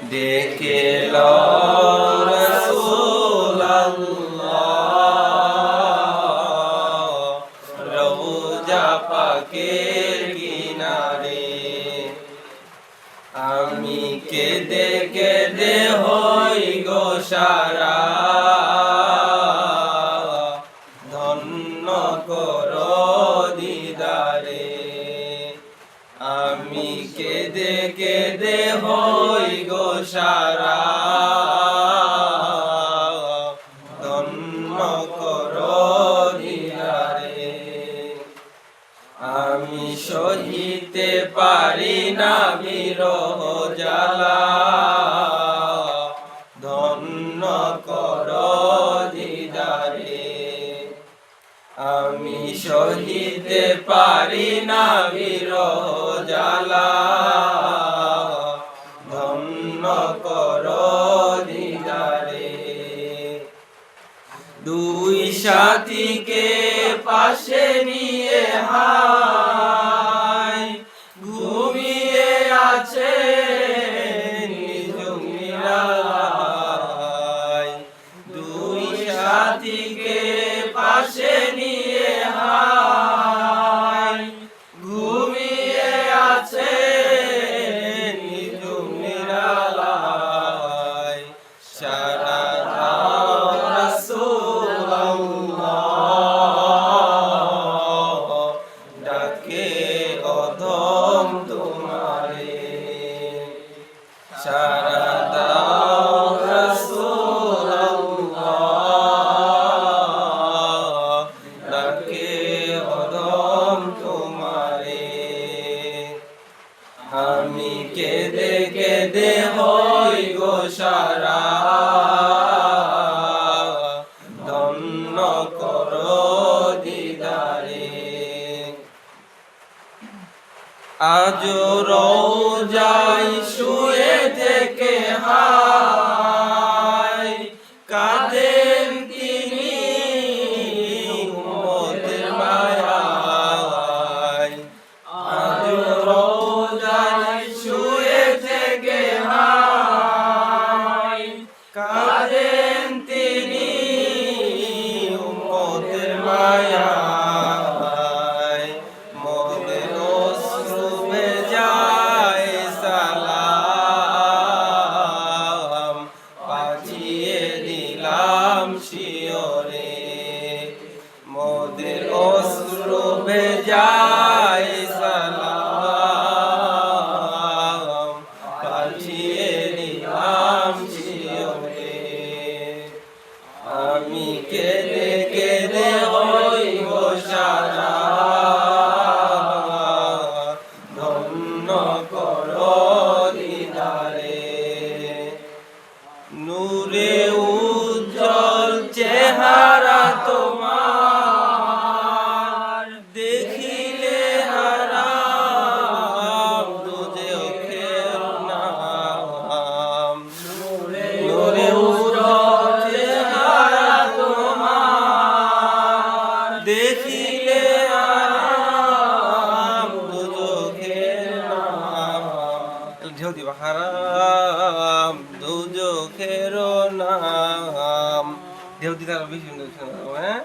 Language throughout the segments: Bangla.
ডেকে লও রাসূলুল্লাহ রওজা পাকের কিনারে। আমি কেঁদে কেঁদে হই গো সারা, ধন্য করো দিদারে। আমি কেঁদে কেঁদে হই গো সারা, ধন্য করো দিদারে। আমি সহিতে পারি না বিরহ জ্বালা, ধন্য করো দিদারে। আমি সহিতে পারি না বিরহ জ্বালা, ধন্য করো দিদারে। দুই সাথীকে পাশে নিয়ে হায় ঘুমিয়ে আছে নিঝুম নিরালায়। দুই সাথীকে পাশে নিয়ে হায় ঘুমিয়ে আছে নিঝুম নিরালায়। সারা ডাকে অধম তোমারে, সারা দাও রাসূলুল্লাহ ডাকে অধম তোমারে। আমি কেঁদে কেঁদে হই গো সারা, ধন্য করো দিদারে। আজ রওজায় শুয়ে থেকে হায় কাঁদেন তিনি উম্মতের মায়ায়। আজ রওজায় শুয়ে থেকে হায় কাঁদেন তিনি উম্মতের মায়ায়। শিওরে মোদের অশ্রু ভেজায় সালাম পাঠিয়ে দিলাম শিওরে। আমি কেঁদে কেঁদে হই গো সারা, ধন্য করো দিদারে। নূরে উজ্জ্বল চেহারা তোমার দেখিলে হারাম দুজখের নাম। নূরে উজ্জ্বল চেহারা তোমার দেখিলে হারাম দুজখের নাম। ঢেউ দিবা হারাম দুজখের নাম। ঢেউ দিতে আরো বেশি সুন্দর হ্যাঁ।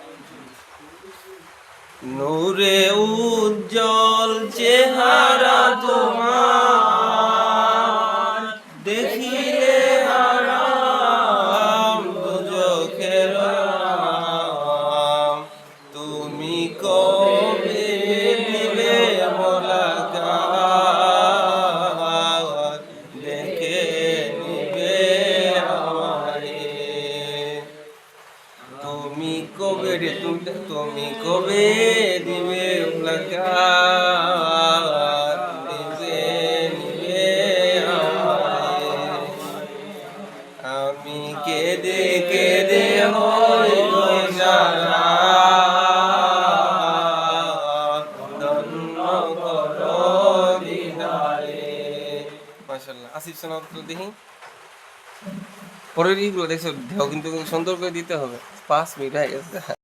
নূরে উজ্জ্বল চেহারা তোমার দেখিলে হারাম দুজখের নাম। তুমি কবে দিবে মোলাকাত দেখে নিবে আমারে। তুমি কবে তুমি কবে দিবে মুলাকাত দিবে নিবে আমারে। আমি কেঁদে কেঁদে হই গো সারা, ধন্য করো দিদারে। মাশাআল্লাহ। আসিফ শোনাও তো দেখি পরের ইগুলো দেখছো ঢেউ কিন্তু সুন্দর করে দিতে হবে। 5 মিনিট হয়ে গেছে।